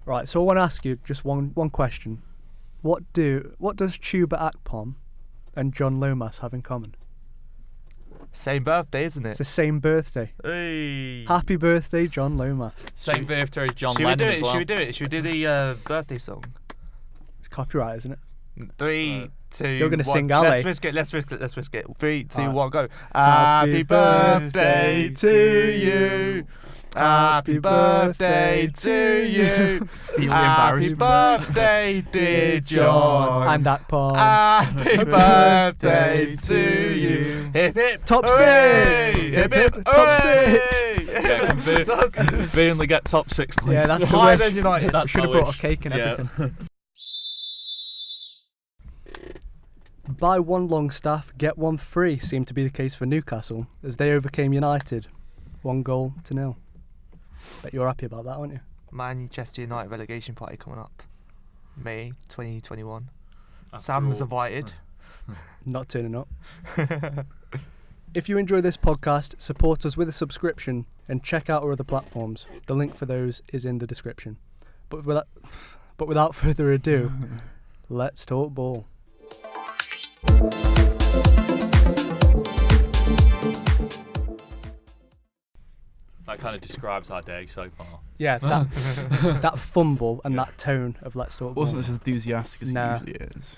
Right, so I want to ask you just one question. What does Chuba Akpom and John Lomas have in common? Same birthday, isn't it? It's the same birthday. Hey. Happy birthday, John Lomas. Same birthday as John Should Lennon we do it? as well. Should we do it? Should we do the birthday song? It's copyright, isn't it? 3, 2, You're gonna 1. sing Ale. Let's risk it. 3, 2, Alright. 1, go. Happy birthday to you. Happy birthday to you. Feel the Happy embarrassment. birthday, dear John. And Akpom. Happy birthday to you. Hip hip. Top hooray! 6. Hip hip. Top hooray! 6. Yeah, can Burnley get top 6, please? Yeah, that's the Higher wish. than United. That's Should have my brought a wish. cake and Yeah. everything. Buy one Longstaff, get one free seemed to be the case for Newcastle as they overcame United 1-0. Bet you're happy about that, aren't you? Manchester United relegation party coming up. May 2021. After Sam's all. invited. Not turning up. If you enjoy this podcast, support us with a subscription and check out our other platforms. The link for those is in the description. But without further ado, let's talk ball. That kind of describes our day so far. Yeah, that fumble and that tone of let's talk ball. Wasn't as enthusiastic as Nah. he usually is.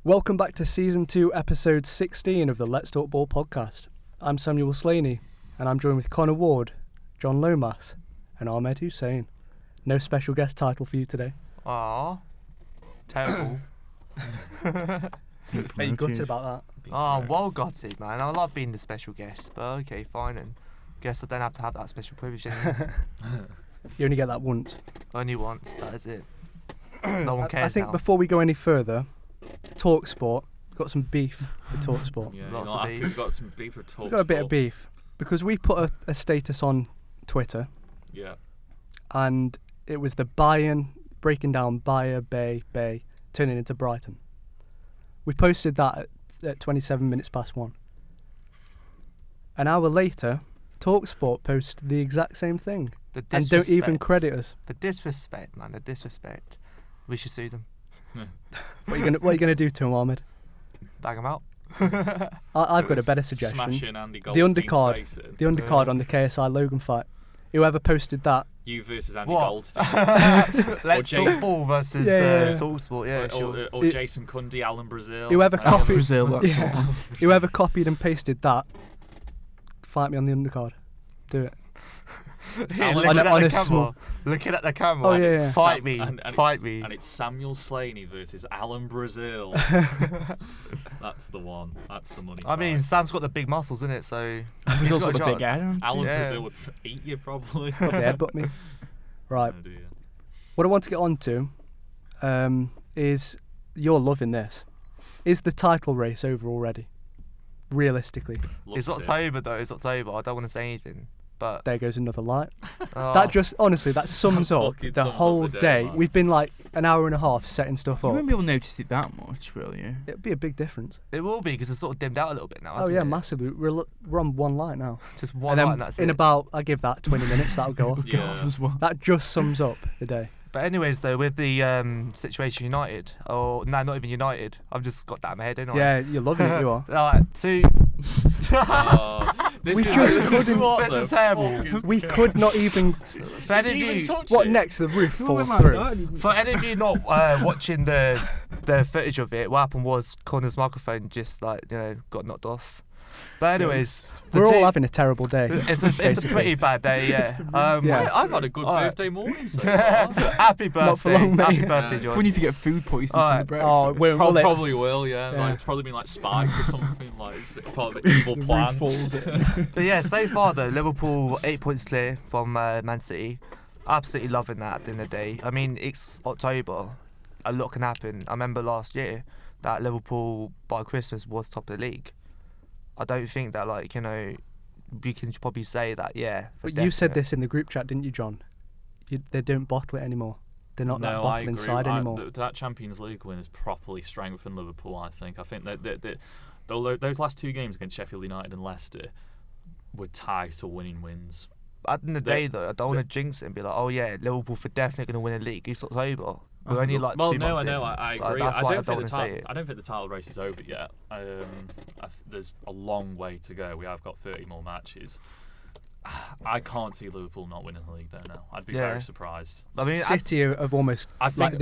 Welcome back to Season 2, Episode 16 of the Let's Talk Ball podcast. I'm Samuel Slaney, and I'm joined with Connor Ward, John Lomas, and Ahmed Hussain. No special guest title for you today. Aww. Terrible. Are you gutted about Oh, well got it, man. I love being the special guest, but okay, fine then. Guess I don't have to have that special privilege anymore. that? You only get that once. Only once, that is it. No one cares I think now. before we go any further, TalkSport, got some beef with TalkSport. Yeah, Lots not of happy. beef. We've got some beef with talk. We've got a bit of beef because we put a status on Twitter Yeah. and it was the Bayern breaking down Bayer, Bay, turning into Brighton. We posted that at 27 minutes past 1. An hour later, TalkSport post the exact same thing The and don't even disrespect. credit us. The disrespect, man. The disrespect. We should sue them. What are you gonna do to him, Ahmed? Bag them out. I've got a better suggestion. Smashing Andy The Goldstein's undercard. face in. The undercard on the KSI Logan fight. Whoever posted that, You versus Andy What? Goldstein. Let's Jay- talk ball versus Yeah. TalkSport. Yeah, sure. or Jason Cundy, Alan Brazil. whoever That's- copied, Brazil, that's yeah, whoever copied and pasted that, fight me on the undercard. Do it. Here, Alan- looking on at a the camera. small- Looking at the camera. Oh, yeah. Fight me. And Fight it's, me. And it's Samuel Slaney versus Alan Brazil. That's the one. That's the money. I mean, prize. Sam's got the big muscles, isn't it? So He's also got got a big chance. head, hasn't he? Alan yeah. Brazil would eat you probably. Probably headbutt me. Right. Oh, dear. What I want to get on to is you're loving this. Is the title race over already? Realistically, It's Looks it. October though. It's October. I don't want to say anything, but there goes another light. oh, That just honestly, that sums up fucking the sums up whole the day, day. man. We've been like an hour and a half setting stuff You up. won't be able to notice it that much, will you? It'd be a big difference. it will be because it's sort of dimmed out a little bit now. Oh hasn't yeah, it? massively. We're on one light now. Just one and then light and that's in it. about, I give that 20 minutes. That'll go off. Yeah. As well. That just sums up the day. But anyways, though, with the situation United, or no, not even United. I've just got that in my head, ain't I? Yeah, you're loving it. You are. Alright, two. Oh, this We is just really couldn't- what This the is terrible. fuck is We going could not even. For any Did of you even you, touch What it? next? The roof Who falls went like through. that? for any of you not watching the footage of it, what happened was Connor's microphone just got knocked off. But anyways, the We're all two- having a terrible day. It's a basically. pretty bad day, yeah. Yeah. I've had a good Alright. birthday morning so far. Happy birthday, Not for long, mate. happy birthday, Yeah. John. Funny if you get food poisoning from Alright. the breakfast. Oh, it won't, will it? Probably will, yeah. Yeah. Like, it's probably been like spiked or something. Like it's part of an evil The plan. roof falls in. But yeah, so far though, Liverpool 8 points clear from Man City. Absolutely loving that at the end of the day. I mean, it's October. A lot can happen. I remember last year that Liverpool by Christmas was top of the league. I don't think that we can probably say that, yeah. for But you said definite. this in the group chat, didn't you, John? They don't bottle it anymore. They're not that No, I bottling agree. side anymore. That Champions League win has properly strengthened Liverpool, I think. I think that those last two games against Sheffield United and Leicester were tight or winning wins. At the end of the day, though, I don't want to jinx it and be like, oh yeah, Liverpool for definitely going to win a league. It's October. We're only like 2 months in. I So agree. that's why I don't think want to say it. I don't think the title race is over yet. There's a long way to go. We have got 30 more matches. I can't see Liverpool not winning the league there now. I'd be very surprised. I mean, City have almost. I think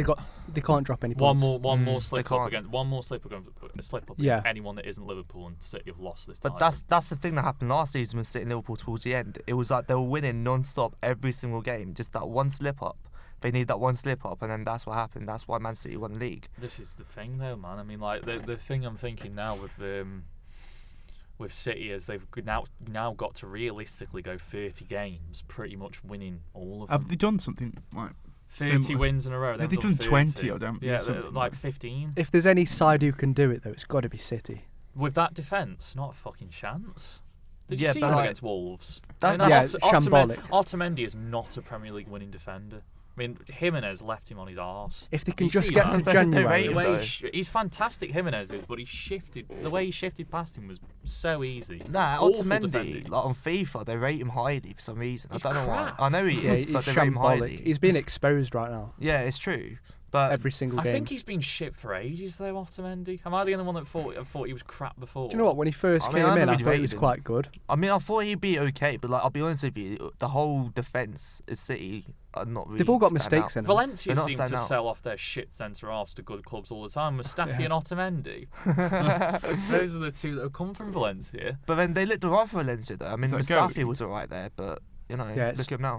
they can't drop any one points. more slip up against anyone that isn't Liverpool, and City have lost this but title. that's the thing that happened last season with City and Liverpool towards the end. It was like they were winning non-stop every single game. Just that one slip up. They need that one slip up, and then that's what happened. That's why Man City won the league. This is the thing, though, man. I mean, like the thing I'm thinking now with City is they've now got to realistically go 30 games, pretty much winning all of them. Have they done something like 30 similar? wins in a row? Have they done 20 or them? Yeah, something like 15. If there's any side who can do it, though, it's got to be City. With that defence, not a fucking chance. Did you Yeah, see but him like- against Wolves? it's shambolic. Otamendi is not a Premier League winning defender. I mean, Jimenez left him on his arse. If they can You just see get that? to January, The way though. he's fantastic, Jimenez is, but the way he shifted past him was so easy. Nah, Awful Otamendi, defending. like on FIFA, they rate him highly for some reason. He's I don't know crap. why. I know he yeah, is, he's but they rate him highly. shambolic. He's being exposed right now. Yeah, it's true. But Every single I game. think he's been shit for ages, though, Otamendi. Am I the only one that thought he was crap before? Do you know what? When he first I mean, came I in, never I thought he rated was him. quite good. I mean, I thought he'd be okay, but like I'll be honest with you, the whole defence at City are not really. They've all got stand mistakes out. in them. Valencia They're not seem to standing out. sell off their shit centre-halves to good clubs all the time. Mustafi Yeah. and Otamendi. Those are the two that have come from Valencia. But then they looked alright for Valencia, though. I mean, Is that Mustafi goalie? was alright there, but you know, Yeah, it's- look at him now.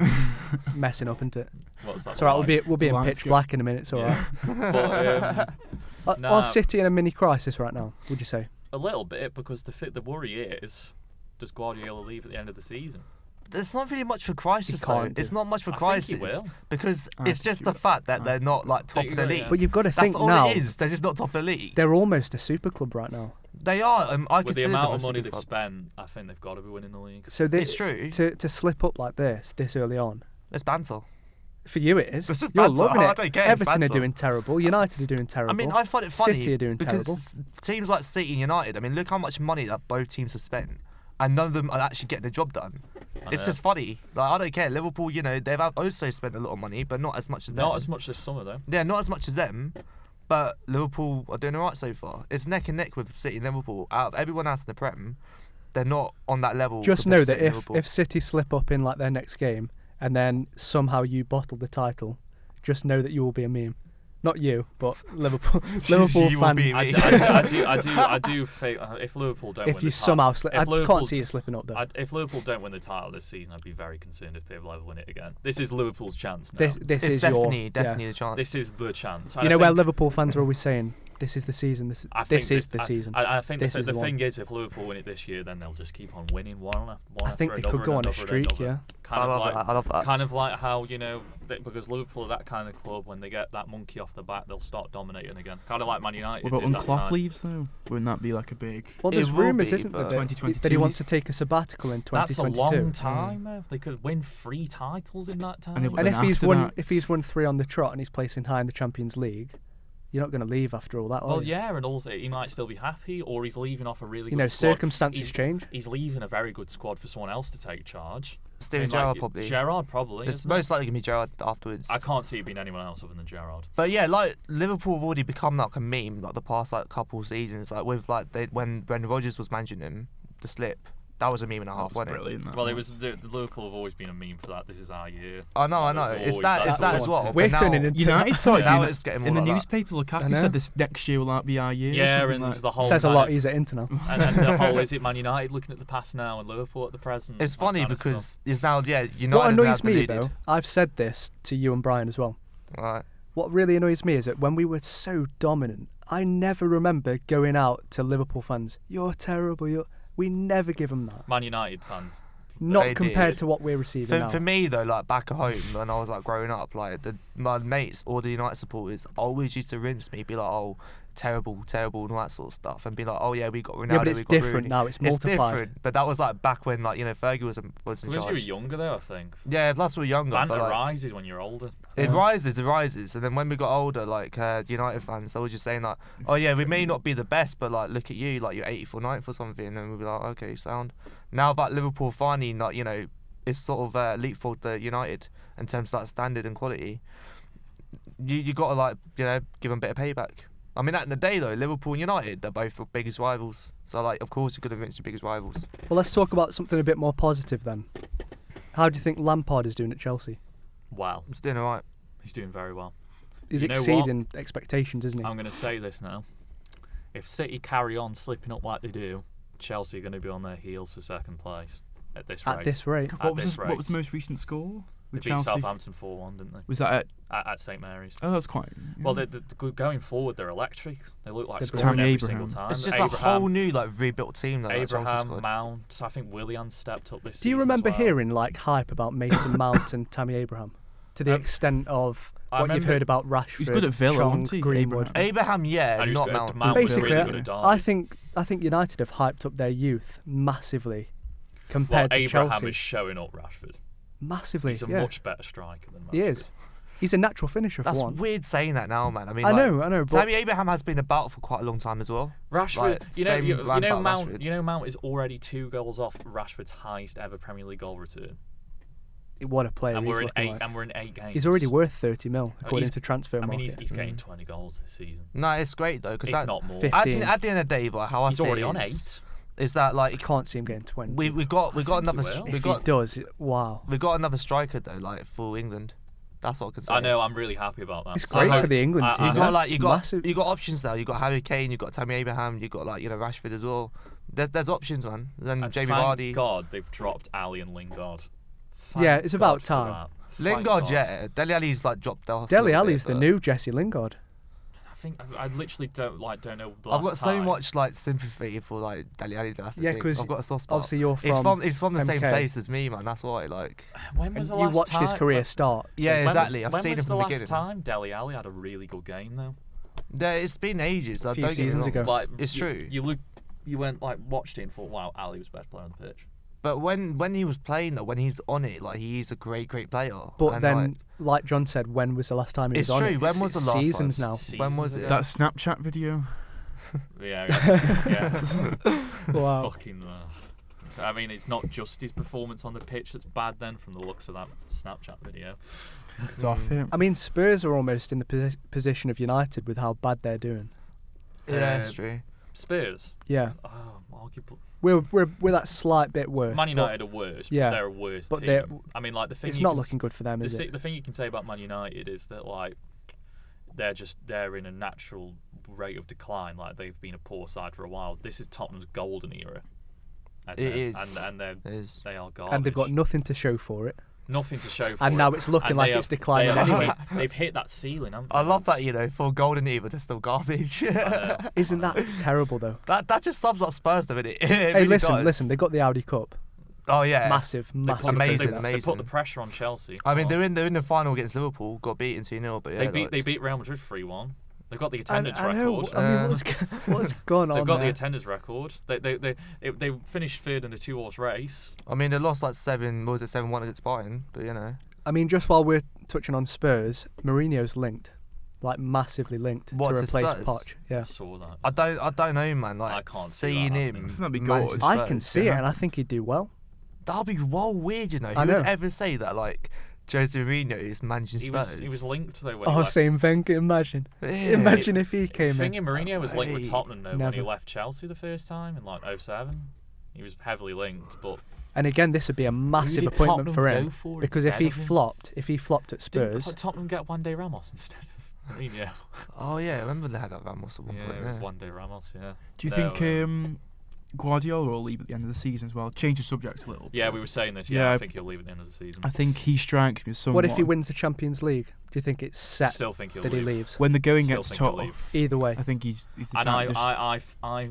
Messing up, isn't it? What's that? It's alright. We'll be in Line's pitch good. black in a minute. It's alright. But, Nah. Are City in a mini crisis right now? Would you say? a little bit, because the worry is, does Guardiola leave at the end of the season? There's not really much for crisis, He though. can't It's do. not much for I crisis think he will. because I it's think just he the will. fact that they're not like top of the will, league. yeah. But you've got to That's think all now. it is. They're just not top of the league. They're almost a super club right now. They are. I With the consider amount them of a money super they've club. spent, I think they've got to be winning the league. So they, It's true. to slip up like this early on. It's banter. For you, it is. It's just You're banter. loving I it. don't care, it's Everton are banter. doing terrible. United are doing terrible. I mean, I find it funny City are doing because terrible. teams like City and United, I mean, look how much money that both teams have spent, and none of them are actually getting the job done. It's know. just funny. Like, I don't care. Liverpool, you know, they've also spent a lot of money, but not as much as them. Not as much this summer, though. Yeah, not as much as them. But Liverpool are doing alright so far. It's neck and neck with City and Liverpool. Out of everyone else in the Prem, they're not on that level. Just compared know to that City and if Liverpool. City slip up in like their next game and then somehow you bottle the title, just know that you will be a meme. Not you, but Liverpool Liverpool You will fans. be- I do think if Liverpool don't win If you the title, somehow slip, if I Liverpool can't see you slipping up though. if Liverpool don't win the title this season, I'd be very concerned if they ever win it again. This is Liverpool's chance now. This it's is definitely your the chance. This is the chance. You know where Liverpool fans are always saying, "This is the season. This is the season." I think This the is the thing one. is, if Liverpool win it this year, then they'll just keep on winning one. I think they could go on a streak. Yeah. I love that. Kind of like how, you know, because Liverpool are that kind of club, when they get that monkey off the back, they'll start dominating again. Kind of like Man United What about did when that Klopp time. leaves though? Wouldn't that be like a big? Well, there's It will rumours, be, isn't there, but- that 2022 he wants to take a sabbatical in That's a 2022. long time, though. They could win 3 titles in that time. And it- And Then if he's after won 3 on the trot and he's placing high in the Champions League, you're not going to leave after all that. Are Well, you? yeah, and also he might still be happy, or he's leaving off a really You good know, squad. circumstances change. He's leaving a very good squad for someone else to take charge. Steven I mean, Gerrard like, probably. Gerrard probably. It's isn't most likely gonna be Gerrard afterwards. I can't see it being anyone else other than Gerrard. But yeah, like Liverpool have already become like a meme, like the past like couple seasons. Like with like when Rodgers was managing them, the slip. That was a meme and a half, That was wasn't it? brilliant. that Well, it was. was the Liverpool have always been a meme for that. This is our year. I know. That's It's always- that. It's that's that as always- well. We're but turning now, into United started now doing it's it getting more in the like that. newspaper. I Lukaku know. said this next year will not be our year. or Yeah, something and like. the whole Says a kind lot. of- He's at Inter now. and the whole, is it Man United looking at the past now and Liverpool at the present? It's that funny kind of because stuff. it's now United. What have annoys me deluded. though, I've said this to you and Brian as well. Right. What really annoys me is that when we were so dominant, I never remember going out to Liverpool fans. You're terrible. We never give them that. Man United fans. Not They compared did. to what we're receiving now. For me though, like back at home when I was like growing up, like my mates or the United supporters always used to rinse me, be like, "Oh, terrible," and all that sort of stuff, and be like, "Oh yeah, we got Ronaldo, yeah, but it's we got different Rooney." now. It's It's multiplied. different, but that was like back when like Fergie was in Because you charge. were younger though, I think. Yeah, plus we were younger. Banter but, like, rises when you're older. It Yeah. rises, and then when we got older, like United fans, they were just saying like, "Oh yeah, we may not be the best, but like look at you, like you're 8th or 9th or something," and then we'd be like, "Okay, sound." Now that Liverpool finally, like it's sort of leapfrogged United in terms of like standard and quality. You got to like give them a bit of payback. I mean, at the end of the day though, Liverpool and United, they're both the biggest rivals. So like, of course, you could have against your biggest rivals. Well, let's talk about something a bit more positive then. How do you think Lampard is doing at Chelsea? Wow. He's doing alright. He's doing very well. He's You know exceeding expectations, isn't he? I'm going to say this now. If City carry on slipping up like they do, Chelsea are going to be on their heels for second place at this rate. At this rate. At What was this what was rate. the most recent score They with beat Chelsea? Southampton 4-1, didn't they? Was that At St Mary's. Oh, that's quite. Well, going forward, they're electric. They look like They're scoring Tammy every Abraham. single time. It's just a whole new like rebuilt team. That Chelsea Abraham, squad. Mount. I think Willian stepped up this Do you season remember as well. hearing like hype about Mason Mount and Tammy Abraham? To the extent of I what you've remember- heard about Rashford, He's good at Villa, Chong, wasn't he, Greenwood. Abraham? Yeah, And he's not good- Mount. Mount was Basically, really good at Derby. I think United have hyped up their youth massively compared to Abraham Chelsea. is showing up Rashford. Massively, He's a yeah. much better striker than Rashford. He is. He's a natural finisher That's for one. weird saying that now, man. I mean, I like, know, but Tammy Abraham has been about for quite a long time as well. Rashford, Like, you know, same you round know about Mount. Rashford. You know Mount is already 2 goals off Rashford's highest ever Premier League goal return, what a player and he's we're in looking 8. like. And we're in 8 games. He's already worth 30 mil according he's- to transfer I mean, market. he's getting 20 goals this season, No, it's great though because if not more. 50. at the end of the day, like, how I He's see already it on is, 8. is that I like can't see him getting 20. we got think another he will. we if got he does, wow. we got another striker though, like for England. That's what I can say. I know. I'm really happy about that. It's So I great hope- for the England I- team. You I- got like you got Massive. you got options now. You got Harry Kane. You got Tammy Abraham. You got like Rashford as well. There's options, man. Then And Jamie thank Vardy. God they've dropped Ali and Lingard. Yeah, Thank it's about God for time. that. Thank Lingard, God. yeah. Dele Alli's like dropped off. a Dele little Alli's bit, the but new Jesse Lingard. I think I literally don't know. The I've got last so time. much like sympathy for like Dele Alli. That's the Yeah, thing. 'cause I've got a soft spot. Obviously, you're He's from the same MK. place as me, man. That's why, like. When was And the you last watched his time- career when- start. Yeah, when- exactly. I've when seen was him from the the last beginning. time Dele Alli had a really good game though? It's been ages. A few don't get me seasons wrong. ago. Like It's true. You went like watched it and thought, wow, Ali was best player on the pitch. But when he was playing though, when he's on it, like he is a great player. But And, then, like John said, when was the last time he It's was on true, it? when It's was the last time? seasons now. when was it? That Snapchat video. Yeah, yeah. Wow. Fucking. I mean, it's not just his performance on the pitch that's bad. Then, from the looks of that Snapchat video. It's off him. I mean, Spurs are almost in the position of United with how bad they're doing. Yeah, it's true. Spurs. Yeah, Oh, arguably. we're that slight bit worse. Man but United are worse. yeah, but they're a worse but team. they're- I mean, like the thing. it's you not can looking good for them, The, is si- it? the thing you can say about Man United is that like they're in a natural rate of decline. Like they've been a poor side for a while. This is Tottenham's golden era. And It they're- is. and It is. they are garbage. And they've got nothing to show for it. nothing to show for And it. now it's looking And like they it's have- declining they have anyway. hit- they've hit that ceiling, haven't they? I love that, That's- for golden era, they're still garbage. know. Isn't that terrible though? that just sums up Spurs, though, innit? It Hey, really listen, does. they got the Audi Cup. Oh yeah, Massive. amazing, trophy. They amazing. put the pressure on Chelsea. I mean, Come on. they're in the final against Liverpool. Got beaten 2-0, but yeah, they beat Real Madrid 3-1. They've got the attendance I know. record. I mean, what's going on They've got there? the attendance record. They finished third in a 2-horse race. I mean, they lost like 7-1 against Bayern, but you know. I mean, just while we're touching on Spurs, Mourinho's linked, like massively linked What, to to replace Spurs? Poch. Yeah, I saw that. I don't know, man. Like I can't see seeing that him, happening. That'd be manage good. Spurs, I can see it, and I think he'd do well. That'll be well weird, you know. I Who would know. ever say that? Like Jose Mourinho is managing He Spurs. was linked though when Oh, he left. same Wenger. Imagine if he came Thing in. in Mourinho was linked with Hey, Tottenham though when he never. left Chelsea the first time in like 07. He was heavily linked, but And again, this would be a massive did appointment Tottenham for go him for because if instead he of him? flopped at Spurs, didn't Tottenham get Juande Ramos instead of Mourinho? Oh yeah, I remember they had that Ramos at one Yeah, point. it was Yeah. Juande Ramos. Yeah. Do you No, think Guardiola will leave at the end of the season as well? Change the subject a little. Yeah, we were saying this. Yeah, Yeah, I I- think he'll leave at the end of the season. I think he strikes me as someone. what if he wins the Champions League? Do you think it's set Still think he'll that leave. he leaves? When the going Still gets think he'll tough, leave. Either way, I think he's And I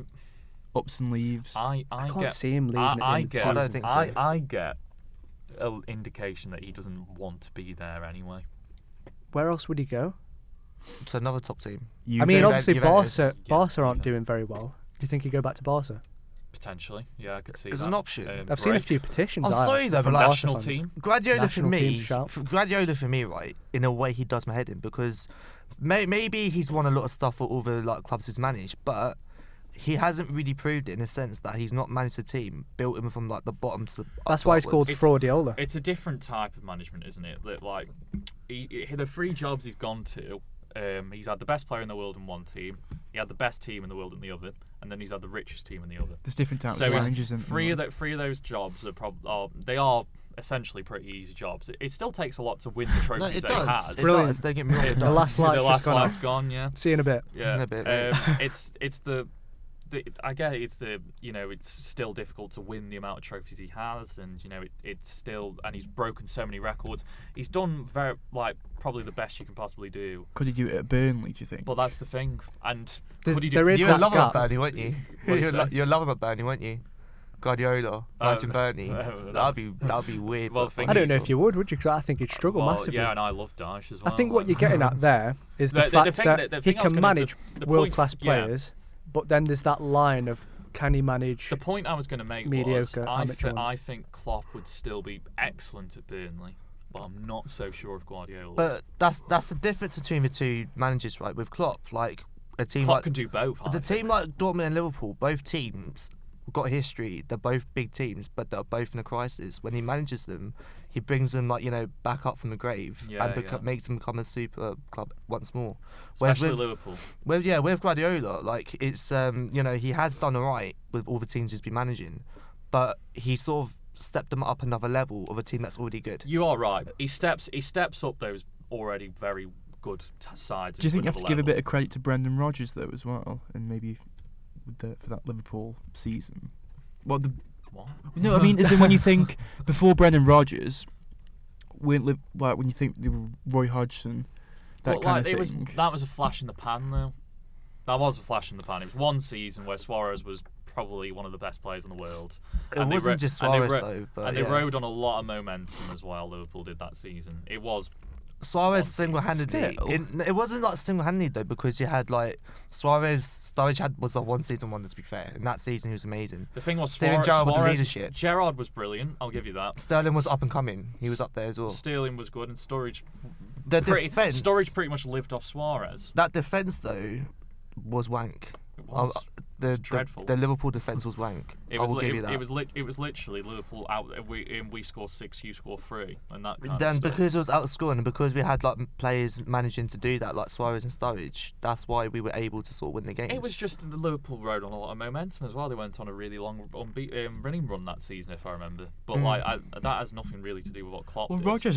ups and leaves. I can't get see him leaving. at the I end of the get season. I don't think so. I get an indication that he doesn't want to be there anyway. Where else would he go? It's another top team. I mean, Juve- obviously Juventus. Barca aren't Juve. doing very well. Do you think he'd go back to Barca? Potentially, yeah, I could see It's that. an option. I've seen a break. few petitions. I'm I have, sorry though, from but like- Barca National fans. team. Guardiola National for team me, shout. Guardiola for me, right? In a way, he does my head in because maybe he's won a lot of stuff for all the like clubs he's managed, but he hasn't really proved it in the sense that he's not managed a team, built him from like the bottom to the. That's why it's called Fraudiola. It's a different type of management, isn't it? That like, the 3 jobs he's gone to. He's had the best player in the world in one team. He had the best team in the world in the other, and then he's had the richest team in the other. There's different types of managers. Three of those jobs are essentially pretty easy jobs. It still takes a lot to win the trophies that he has. Brilliant. Don't get me wrong. The last light's gone. Yeah. See you in a bit. Yeah. In a bit. It's the I get it's it's still difficult to win the amount of trophies he has, and it's still, and he's broken so many records. He's done probably the best you can possibly do. Could he do it at Burnley, do you think? But that's the thing. And could he do? You were loving at Burnley, weren't you? You're loving at Burnley, weren't you? Guardiola, managing Burnley. That'd be weird. Well, I don't know if you would you? Because I think he'd struggle massively. Yeah, and I love Daesh as well. I think what you're getting at there is the fact that he can manage world-class players. But then there's that line of, can he manage the point I was going to make mediocre was I think Klopp would still be excellent at Burnley, but I'm not so sure of Guardiola. But that's the difference between the two managers, right? With Klopp, like a team Klopp like can do both. Team like Dortmund and Liverpool, both teams got a history. They're both big teams, but they're both in a crisis. When he manages them, he brings them back up from the grave and makes them become a super club once more. Especially Liverpool. With Guardiola, it's he has done alright with all the teams he's been managing, but he sort of stepped them up another level of a team that's already good. You are right. He steps up those already very good sides. Do you think you have to give a bit of credit to Brendan Rodgers though as well, and maybe for that Liverpool season? What? No, I mean, as in when you think before Brendan Rodgers, when you think the Roy Hodgson, that kind of thing. That was a flash in the pan, though. That was a flash in the pan. It was one season where Suarez was probably one of the best players in the world. It wasn't just Suarez though, but they rode on a lot of momentum as well. Liverpool did that season. It was. Suarez single-handedly. It wasn't single-handedly though, because you had Sturridge was a one-season wonder, to be fair. In that season, he was amazing. The thing was, Steven Gerrard with the leadership. Gerrard was brilliant. I'll give you that. Sterling was up and coming. He was up there as well. Sterling was good, and Sturridge. Sturridge pretty much lived off Suarez. That defense though was wank. It was. Dreadful. The Liverpool defence was wank. I will give you that. It was literally Liverpool out. We score 6, you score 3, and that kind then of stuff. Because it was outscoring, and because we had players managing to do that, like Suarez and Sturridge, that's why we were able to sort of win the games. It was just Liverpool rode on a lot of momentum as well. They went on a really long running run that season, if I remember. But that has nothing really to do with what Klopp. Well, did. Rodgers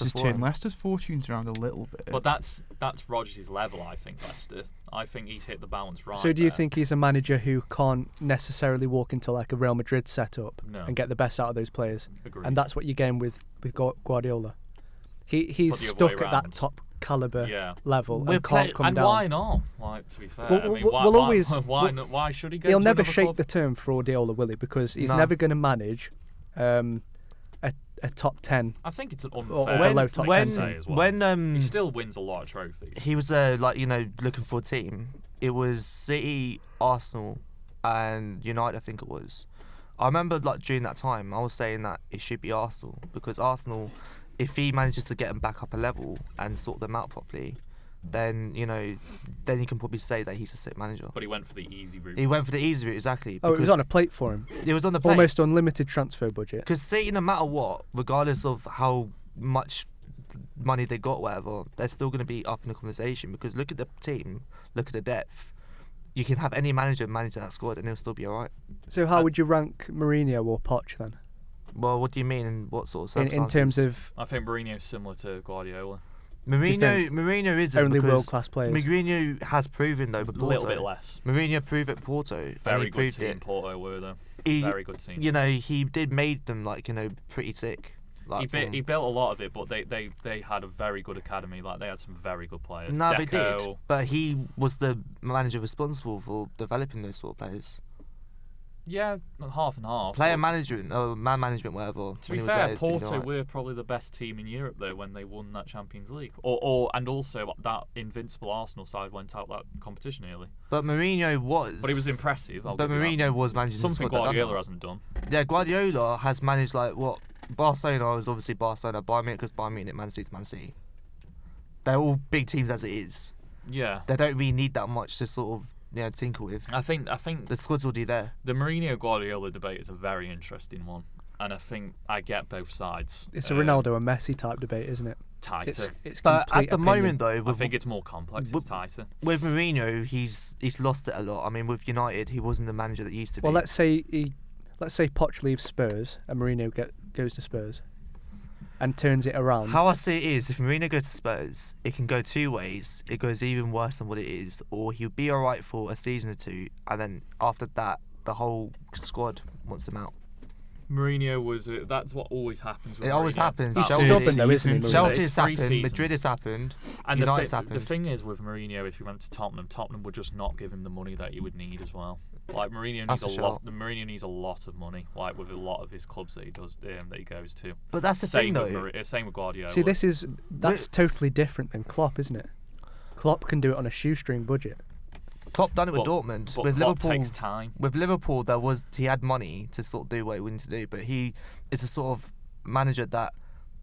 has turned Leicester's fortunes around a little bit. But that's Rodgers' level, I think. Leicester. I think he's hit the balance right. So do you think he's a manager who can't necessarily walk into a Real Madrid setup and get the best out of those players? Agreed. And that's what you're getting with Guardiola. He's stuck at that top caliber level and can't come down. And why not? To be fair, why should he go? He'll to never another shake club? the term Fraudiola, will he? Because he's never going to manage a top 10. I think it's an Or unfair below top 10 say as well. He still wins a lot of trophies. He was looking for a team. It was City, Arsenal, and United. I think it was. I remember during that time, I was saying that it should be Arsenal, because Arsenal, if he manages to get them back up a level and sort them out properly, then you can probably say that he's a sick manager. But he went for the easy route. He went for the easy route, exactly. Oh, it was on a plate for him. It was on the plate. Almost unlimited transfer budget. Because City, no matter what, regardless of how much money they got, whatever, they're still going to be up in the conversation. Because look at the team, look at the depth. You can have any manager manage that squad and they'll still be alright. So how would you rank Mourinho or Poch then? Well, what do you mean, and what sort of circumstances? In terms of... I think Mourinho's similar to Guardiola. Mourinho is only world-class players. Mourinho has proven though, but a little bit less. Mourinho proved at Porto. Very good team. Porto were though. Very good team. He did made them pretty sick. He built a lot of it, but they had a very good academy. They had some very good players. No, they did. But he was the manager responsible for developing those sort of players. Yeah, half and half. Player management, or man management, whatever. To be fair, Porto were probably the best team in Europe though when they won that Champions League. And also that invincible Arsenal side went out that competition early. But Mourinho was. But it was impressive. But Mourinho was managing something Guardiola hasn't done. Yeah, Guardiola has managed what Barcelona is obviously Barcelona. Bayern Munich because Bayern Munich, Man City, Man City. They're all big teams as it is. Yeah. They don't really need that much to sort of tinkle with. I think The squad's already there. the Mourinho-Guardiola debate is a very interesting one, and I think I get both sides. It's a Ronaldo and Messi type debate, isn't it? Tighter. It's But complete at the opinion. moment, though, I think it's more complex. It's tighter. with Mourinho, he's lost it a lot. I mean, with United, he wasn't the manager that he used to be. Well, let's say Poch leaves Spurs and Mourinho goes to Spurs and turns it around. How I see it is, if Mourinho goes to Spurs, it can go two ways. It goes even worse than what it is, or he'll be alright for a season or two, and then after that, the whole squad wants him out. Mourinho was. That's what always happens. With It always Mourinho. happens. He's That's- stubborn though, isn't he? Seasons. Mourinho? Chelsea It's has 3 happened, Madrid seasons. has happened, And United's the happened. thing is with Mourinho, if he went to Tottenham would just not give him the money that he would need as well. Like Mourinho That's needs for a lot. sure. Mourinho needs a lot of money, like with a lot of his clubs that he does, that he goes to. But that's the Same thing, with though. Same with Guardiola. See, that's totally different than Klopp, isn't it? Klopp can do it on a shoestring budget. Klopp done it with But- Dortmund. but With Klopp Liverpool, takes time. With Liverpool, he had money to sort of do what he wanted to do, but he is a sort of manager that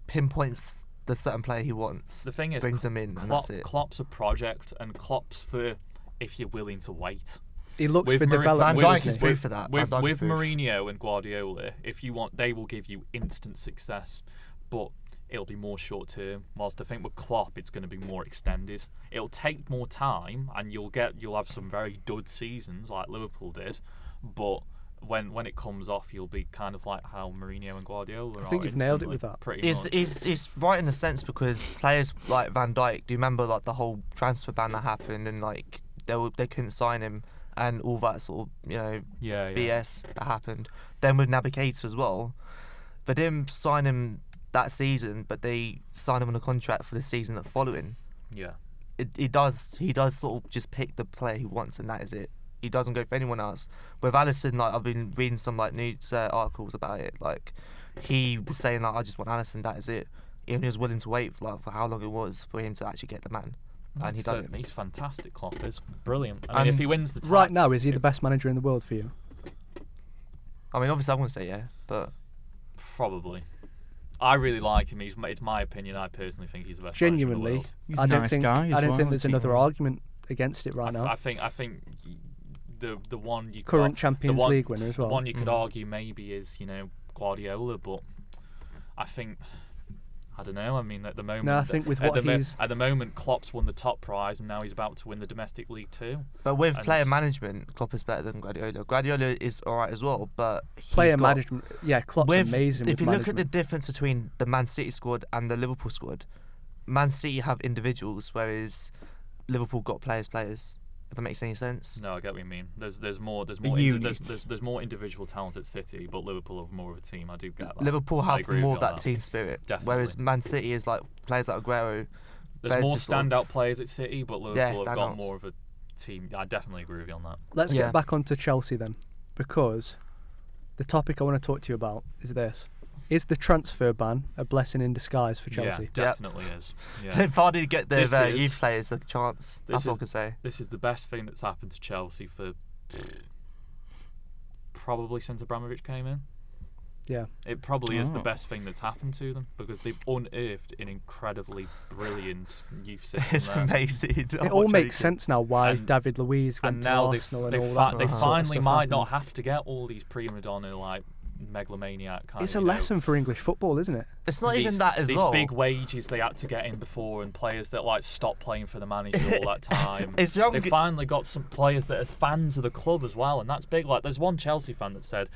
pinpoints the certain player he wants, The thing is, brings them in, and that's it. Klopp's a project, and Klopp's for if you're willing to wait. He looks With for Van development. Dijk doesn't is he? proof for that. With Van Dijk is proof. Mourinho and Guardiola, if you want, they will give you instant success, but it'll be more short term. Whilst I think with Klopp, it's going to be more extended. It'll take more time, and you'll have some very dud seasons like Liverpool did, but when it comes off, you'll be kind of like how Mourinho and Guardiola are. I think you've nailed it instantly, with that. Pretty much. It's right in a sense because players like Van Dijk. Do you remember like the whole transfer ban that happened and like they couldn't sign him and all that sort of yeah. BS that happened. Then with Navigator as well, they didn't sign him that season, but they signed him on a contract for the season that following. Yeah. He does sort of just pick the player he wants, and that is it. He doesn't go for anyone else. With Alisson, like I've been reading some like news articles about it. Like he was saying like I just want Alisson, that is it. He was willing to wait for how long it was for him to actually get the man, and he done it. He's fantastic. Klopp is brilliant. I mean, if he wins the Right now, is he the best manager in the world for you? I mean, obviously I'm gonna say yeah, but probably. I really like him. It's my opinion. I personally think he's the best. manager in the Genuinely, world. He's I a don't nice think guy as I don't well, think there's and another teamwork. argument against it right now. I think the one you Current could, Champions League winner as well. The one you could argue maybe is Guardiola, but I think I don't know. I mean, at the moment, No, I think with what he's at the moment, Klopp's won the top prize, and now he's about to win the domestic league too. but with And- player management, Klopp is better than Guardiola. Guardiola is alright as well, but player management. Yeah, Klopp's amazing. If with you look at the management. difference between the Man City squad and the Liverpool squad, Man City have individuals, whereas Liverpool got players. If that makes any sense. No, I get what you mean. There's more there's more individual talent at City, but Liverpool have more of a team. I do get that. Liverpool I have agree with more you of on that team spirit, Definitely. whereas Man City is like players like Aguero. There's they're more just sort of- standout players at City, but Liverpool have got standouts. more of a team. I definitely agree with you on that. Let's Yeah. get back onto Chelsea then, because the topic I want to talk to you about is this: is the transfer ban a blessing in disguise for Chelsea? Yeah, definitely is. Yeah. They finally get their This is- youth players a chance. this That's all I is- can say. This is the best thing that's happened to Chelsea for probably since Abramovich came in. Yeah. It probably is the Oh. best thing that's happened to them because they've unearthed an incredibly brilliant youth system. It's there. amazing. It all makes sense now why And- David Luiz went And to now Arsenal they and all that. they sort of finally stuff might happened. not have to get all these prima donna like megalomaniac kind It's of. a lesson for English football, isn't it? It's not even that as these well. big wages they had to get in before, and players that like stopped playing for the manager all that time. It's young. They finally got some players that are fans of the club as well, and that's big. Like, there's one Chelsea fan that said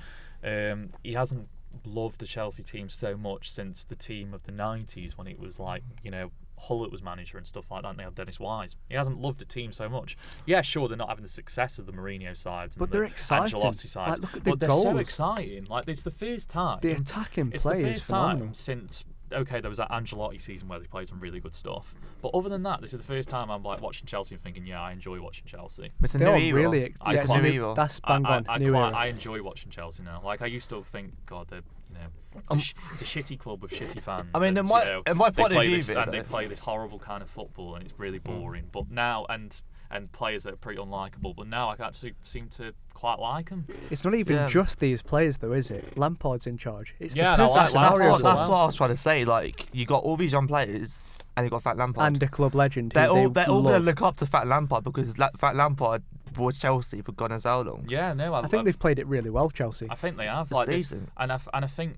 he hasn't loved the Chelsea team so much since the team of the 90s when it was like, Hullett was manager and stuff like that, and they had Dennis Wise. He hasn't loved the team so much. Yeah, sure, they're not having the success of the Mourinho sides and But the they're exciting. Ancelotti sides, Like, look at the but they're so goals. exciting. Like, it's the first time. The attacking It's play the is first phenomenal. time since there was that Ancelotti season where they played some really good stuff. But other than that, this is the first time I'm like watching Chelsea and thinking, yeah, I enjoy watching Chelsea. It's a They new are era. really I it's a quite- new, that's bang on. New era. I enjoy watching Chelsea now. Like, I used to think, God, they're it's a shitty club with shitty fans. I mean, and, in my they point of play view, this, of it, and they though. play this horrible kind of football, and it's really boring. But now, and players that are pretty unlikable. But now I actually seem to quite like them. It's not even Yeah. just these players, though, is it? Lampard's in charge. It's Yeah, the no, perfect Lampard scenario as for well. That's them. what I was trying to say. Like, you got all these young players, and you got Fat Lampard. And a club legend. they're who all they going to love. look up to Fat Lampard because Fat Lampard towards Chelsea for God knows how long. Yeah, no, I think they've played it really well, Chelsea. I think they have. It's decent. And I think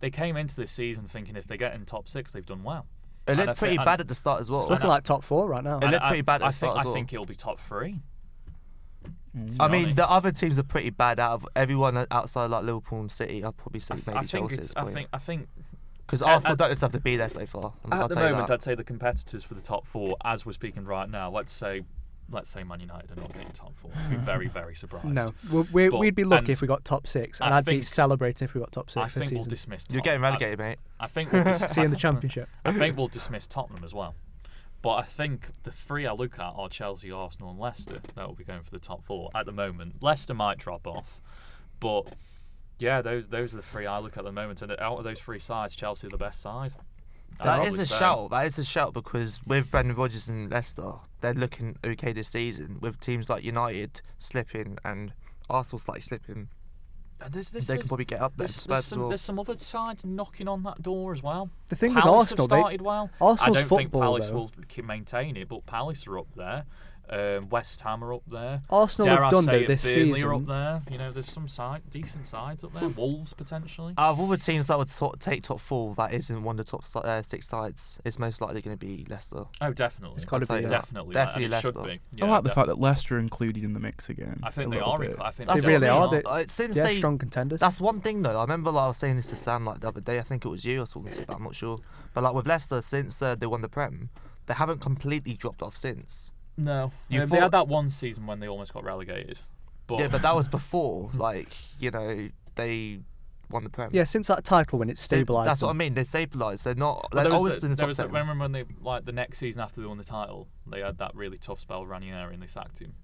they came into this season thinking if they get in top 6, they've done well. It looked pretty bad at the start as well. It's looking like top 4 right now. It looked pretty bad at the start as well. I think it'll be top 3. I mean, the other teams are pretty bad. Out of everyone outside like Liverpool and City, I'd probably say maybe Chelsea. I think because Arsenal don't deserve to be there so far. At the moment, I'd say the competitors for the top 4, as we're speaking right now, let's say Man United are not getting top 4. I'd be very, very surprised. No, we'd be lucky if we got top 6, and I'd be celebrating if we got top 6 I this think season. we'll dismiss Tottenham. You're getting relegated, mate. I think we'll See you in the Championship. I think we'll dismiss Tottenham as well. But I think the 3 I look at are Chelsea, Arsenal and Leicester that will be going for the top 4 at the moment. Leicester might drop off, but yeah, those are the 3 I look at the moment. And out of those 3 sides, Chelsea are the best side. That is a shout. That is a shout because with Brendan Rodgers and Leicester, they're looking okay this season. With teams like United slipping and Arsenal slightly slipping, they can probably get up there. There's some other sides knocking on that door as well. The thing Palace with Arsenal, have started well. Arsenal's I don't think football, Palace though. will maintain it, but Palace are up there. West Ham are up there. Arsenal Dare have I done say though it, this Burnley season. are up there. You know, there's some decent sides up there. Wolves potentially. Out of all the teams that would take top 4, that isn't one of the top 6 sides. It's most likely going to be Leicester. Oh, definitely. It's got to be definitely Definitely Leicester. Leicester. It should be. I Yeah, like the fact that Leicester are included in the mix again. I think a they little are. bit. I think They That's really what I are. mean. Since Yeah, they strong contenders. That's one thing though. I remember I was saying this to Sam the other day. I think it was you I was talking to, but I'm not sure. But with Leicester, since they won the Prem, they haven't completely dropped off since. No, You they thought- had that one season when they almost got relegated. But Yeah, but that was before. They won the Prem. Yeah, since that title when it's stabilised. That's what I mean. They stabilised. They're not. But They're always in the top 7. remember when they the next season after they won the title, they had that really tough spell with Ranieri and they sacked him,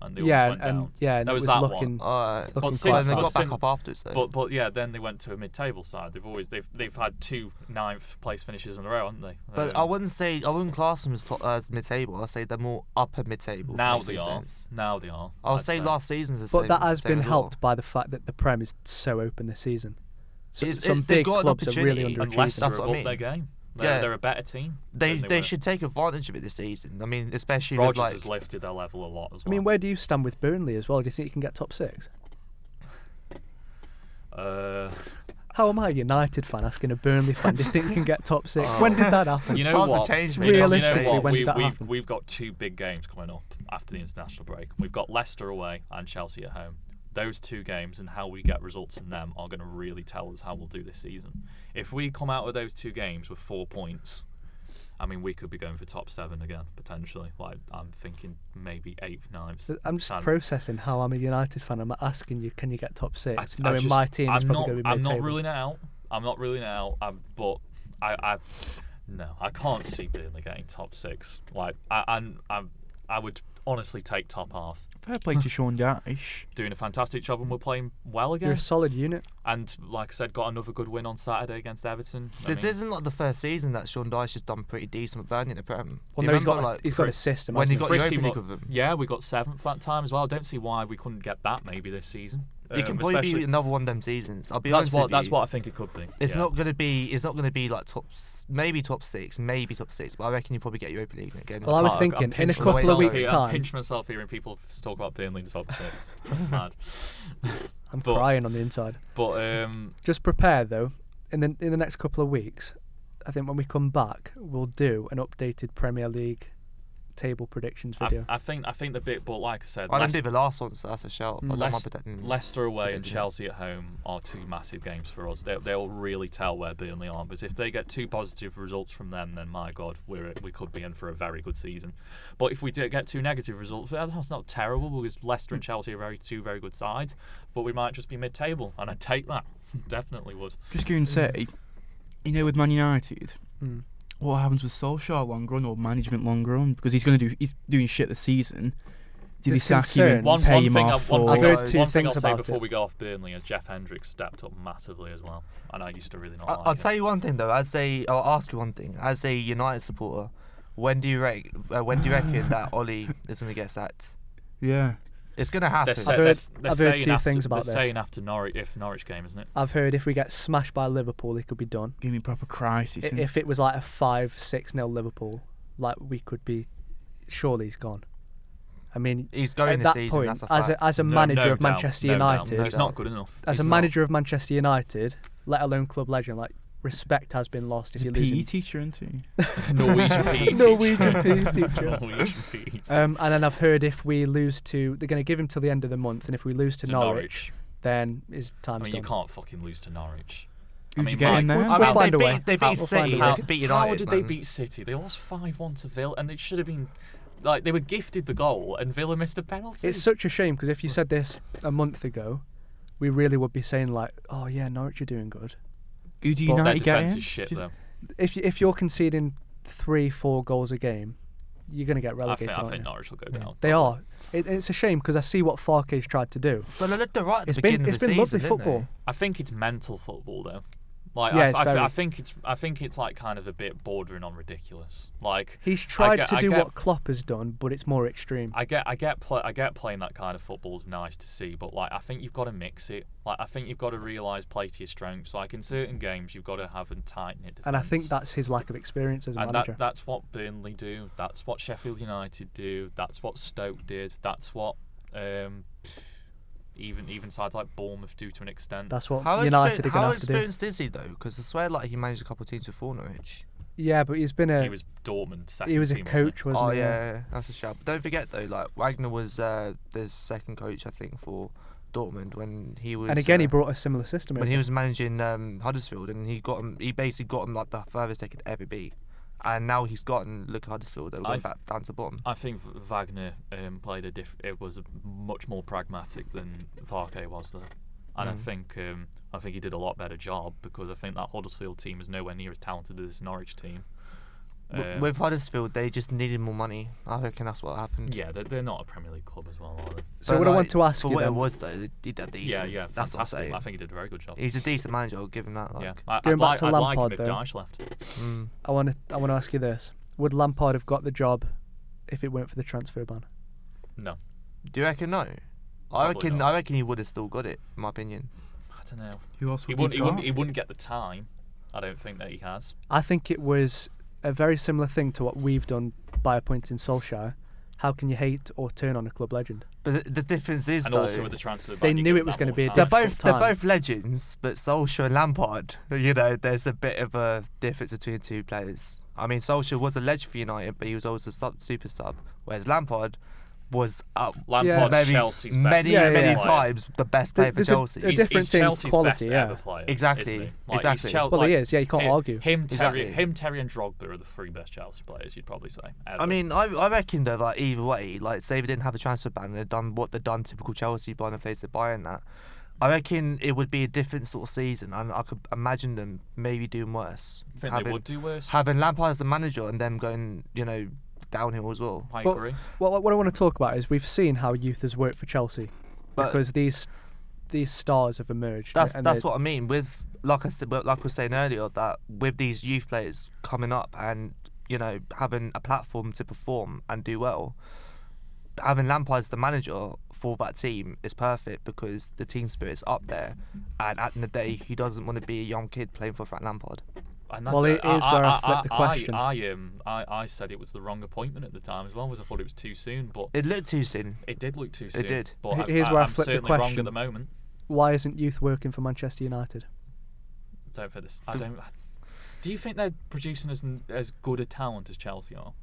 and they almost went down. and That it was was that one. looking. But Looking since- quite they got since- back up afterwards. Though. But yeah, then they went to a mid-table side. They've had 2 9th place finishes in a row, haven't they? But I wouldn't class them as mid-table. I'd say they're more upper mid-table. Now if that they makes are. sense. Now they are. I'll I'd say last season's the But same. that has same been as well. helped by the fact that the Prem is so open this season. So It's- some they've big got an clubs are really opportunity, And underachieving. Leicester That's have what I upped their mean. game. Yeah. They're a better team. They than were. should take advantage of it this season. I mean, especially Rodgers with has lifted their level a lot as well. I mean, where do you stand with Burnley as well? Do you think you can get top 6? How am I a United fan asking a Burnley fan? Do you think you can get top 6? Oh. When did that happen? You know Times have what? changed, mate. Realistically, you know what? when did that happen? We've got 2 big games coming up after the international break. We've got Leicester away and Chelsea at home. Those 2 games and how we get results in them are going to really tell us how we'll do this season. If we come out of those 2 games with 4 points, I mean, we could be going for top 7 again, potentially. I'm thinking maybe 8th, 9th. I'm just 10th. processing how I'm a United fan. I'm asking you, can you get top 6? I Knowing just- my team is I'm probably not, going to be I'm mid-table. not ruling it out. But I can't see Burnley getting top 6. I would honestly take top half. Fair play to Sean Dyche. Doing a fantastic job and we're playing well You're again. a solid unit. And like I said, got another good win on Saturday against Everton. This isn't like the first season that Sean Dyche has done pretty decent with Burnley in the Prem. Well, You no, he's remember, got a system. when he hasn't got Pretty Europa League mu- with them. Yeah, we got 7th that time as well. I don't see why we couldn't get that maybe this season. It can probably be another one of them seasons. I'll be honest with you. That's what I think it could be. It's yeah. not gonna be. It's not gonna be like maybe top 6, maybe top 6. But I reckon you probably get Europa League again. Well, I was I'm thinking, in a pinching couple of myself weeks' here- time- I'm pinching myself hearing people talk about Burnley in the top 6. Mad. I'm But- crying on the inside. But Just prepare though. In the next couple of weeks, I think when we come back, we'll do an updated Premier League table predictions video. I think the bit, but like I said, I didn't do the last one, so that's a shout. I don't mind Leicester, protecting. Leicester away and prediction. Chelsea at home are 2 massive games for us. They'll really tell where Burnley are. Because if they get 2 positive results from them, then my God, we could be in for a very good season. But if we do get 2 negative results, that's not terrible because Leicester and Chelsea are 2 very good sides. But we might just be mid-table, and I'd take that. Definitely would. Just going to say, with Man United, Mm. what happens with Solskjaer long run or management long run? Because he's doing shit this season. Do they There's sack him and One pay him thing off? I've or- heard two one thing I'll things say about before it. we go off Burnley is Jeff Hendricks stepped up massively as well, and I used to really not like I'll him. tell you one thing though. I'll ask you one thing. As a United supporter, when do you reckon that Ollie is going to get sacked? Yeah. It's going to happen. I've heard 2 things about they're this. saying after Norwich game, isn't it? I've heard if we get smashed by Liverpool, it could be done. Give me proper crisis. If it was like a 5-6-0 Liverpool, like we could be, surely he's gone. I mean, He's going at this that season. point, That's a fact. as a No- manager no of doubt, Manchester no doubt. United, He's not good enough. as He's a not. manager of Manchester United, let alone club legend, like respect has been lost if He's you're a PE losing. teacher, isn't he? Norwegian PE teacher. Norwegian PE teacher. Norwegian PE teacher. And then I've heard if we lose to, they're going to give him till the end of the month, and if we lose to Norwich, then his I time's mean, done. you can't fucking lose to Norwich. Who'd you get in there? We'll I mean, find a way. they beat We'll find City. a way. They could beat United. How did they man. beat City? They lost 5-1 to Villa, and it should have been like they were gifted the goal, and Villa missed a penalty. It's such a shame, because if you said this a month ago, we really would be saying like, oh yeah, Norwich are doing good. Who do But Their United get defense in? is shit Do you- though. If you're conceding 3-4 goals a game, you're going to get I relegated. think aren't you? Norwich will go down. They are. It's a shame, because I see what Farke's tried to do. But they looked right at the It's beginning been of the lovely season, didn't football. I think it's mental football though. Like Yeah, I think it's like kind of a bit bordering on ridiculous. Like He's tried to I do get- what Klopp has done, but it's more extreme. I get playing that kind of football is nice to see, but like I think you've got to mix it. Like I think you've got to realise play to your strengths. Like in certain games you've got to have and tighten it. And I think that's his lack of experience as a And manager. that's what Burnley do. That's what Sheffield United do. That's what Stoke did. That's what even sides like Bournemouth do to an extent. That's what How United are going to have to do. experienced is he though? Because I swear, like he managed a couple of teams before Norwich. Yeah, but he's been He was Dortmund second. he was a team, wasn't coach, wasn't Oh he? yeah, that's a shout. But don't forget though, like Wagner was the second coach I think for Dortmund when he was. And again, he brought a similar system when in. he was managing Huddersfield, and he got him. He basically got him like the furthest they could ever be. And now he's gotten look at Huddersfield. They're going back down to the bottom. I think Wagner played it was much more pragmatic than Farke was there, and I think he did a lot better job, because I think that Huddersfield team is nowhere near as talented as this Norwich team. With Huddersfield, they just needed more money. I reckon that's what happened. Yeah, they're not a Premier League club as well, are they? So But, what I like, want to ask for you what then, it was though, he did decent. Yeah, That's what I'm fantastic. saying. I think he did a very good job. He's a decent manager. I'll give him that. Like, Yeah, Going back to I'd like him Lampard, if though. Dyche left. I want to ask you this: would Lampard have got the job if it weren't for the transfer ban? No, Do you reckon no? Probably not. I reckon he would have still got it. In my opinion. I don't know. Who else He would he wouldn't get the time. I don't think that he has. I think it was a very similar thing to what we've done by appointing Solskjaer. How can you hate or turn on a club legend? But the difference is And though, also with the transfer ban, They you knew give it him was that gonna more be a time. they're time. both legends, but Solskjaer and Lampard. You know, there's a bit of a difference between the two players. I mean, Solskjaer was a legend for United, but he was also a super sub. Whereas Lampard was Lampard's maybe Chelsea's best many Yeah, yeah. many times the best player for There's Chelsea. a difference in Chelsea's quality, best yeah. ever player, Exactly, isn't he? Like, exactly. Well, he is. Yeah, you can't argue. Terry, Exactly. Terry, and Drogba are the three best Chelsea players. You'd probably say. Ever. I mean, I reckon though, like either way, like say they didn't have a transfer ban and they'd done what they'd done, typical Chelsea buying a place to buy and that. I reckon it would be a different sort of season, and I could imagine them maybe doing worse. I think they would do worse. Having Lampard as the manager and them going, downhill as well. I But- agree. What I want to talk about is we've seen how youth has worked for Chelsea, But because these stars have emerged. that's and that's they're- what I mean with like I said, like I was saying earlier, that with these youth players coming up and having a platform to perform and do well, having Lampard as the manager for that team is perfect, because the team spirit's up there, and at the end of the day, he doesn't want to be a young kid playing for Frank Lampard. And Well, it is where I flipped the question. I said it was the wrong appointment at the time as well. I thought it was too soon, but It looked too soon. it did look too soon. did. But Here's where I I'm flipped the certainly wrong question. at the moment. Why isn't youth working for Manchester United? Don't for this. I don't. Do you think they're producing as good a talent as Chelsea are?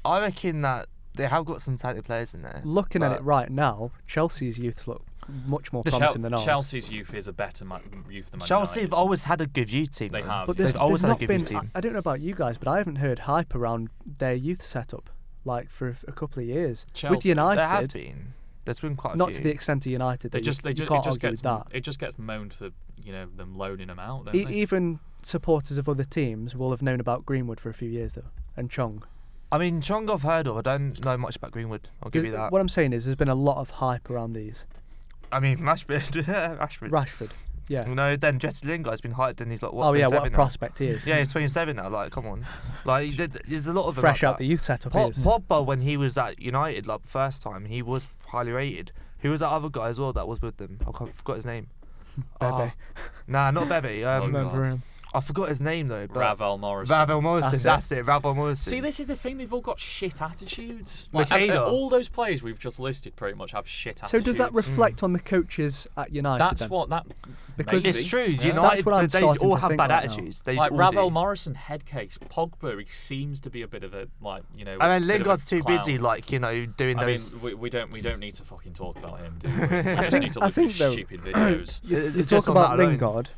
I reckon that they have got some talented players in there. Looking at but it right now, Chelsea's youth look much more promising than ours. Chelsea's youth is a better youth than Man Chelsea have United's. always had a good youth team. They though. have. But They've there's always had a not good been. youth team. I don't know about you guys, but I haven't heard hype around their youth setup like for a couple of years. Chelsea- With There have United, been. There's been quite a not few. to the extent of United. They that just you it can't just argue gets with that. it just gets moaned for them loaning them out. Don't they? Even supporters of other teams will have known about Greenwood for a few years though, and Chong. I mean, Chong I've heard of. I don't know much about Greenwood. I'll give you that. What I'm saying is, there's been a lot of hype around these. I mean, Rashford. Rashford. Rashford, yeah. Then Jesse Lingard's been hyped and he's like, what, Oh yeah, what a 27 now? prospect he is. Yeah, he's 27 now. Like, come on. Like, there's a lot of them Fresh like out that. the youth setup. he is. Pogba, when he was at United, like first time, he was highly rated. Who was that other guy as well that was with them? I forgot his name. Bebe. Nah, not Bebe. Oh, Remember God. him? I forgot his name though. But Ravel Morrison. Ravel Morrison. That's it. Ravel Morrison. See, this is the thing. They've all got shit attitudes. Makeda. All those players we've just listed pretty much have shit attitudes. So does that reflect on the coaches at United? That's then? what that. Because maybe. It's true. Yeah. United, That's what I'm they starting all to have think bad right now. attitudes. They Like all Ravel do. Morrison, head case. Pogba, he seems to be a bit of a And then Lingard's too busy, like doing those. I mean, we don't need to fucking talk about him, do we? We just need to I look think at though, his stupid videos. You Just talk on about that alone. Lingard.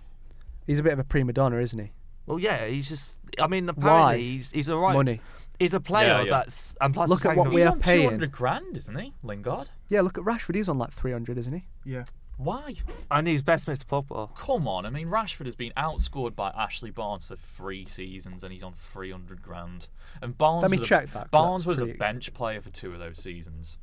He's a bit of a prima donna, isn't he? Well, yeah, he's just. I mean, Why? apparently he's alright. Money. He's a player Yeah. that's and plus Look he's at hanging what on- we He's are on paying. 200 grand, isn't he, Lingard? Yeah, look at Rashford. He's on like 300, isn't he? Yeah. Why? And he's best mates to Pogba. Come on, I mean, Rashford has been outscored by Ashley Barnes for 3 seasons, and he's on 300 grand. And Barnes, Let me was check that. 'cause Barnes that's was a pretty- bench player for 2 of those seasons.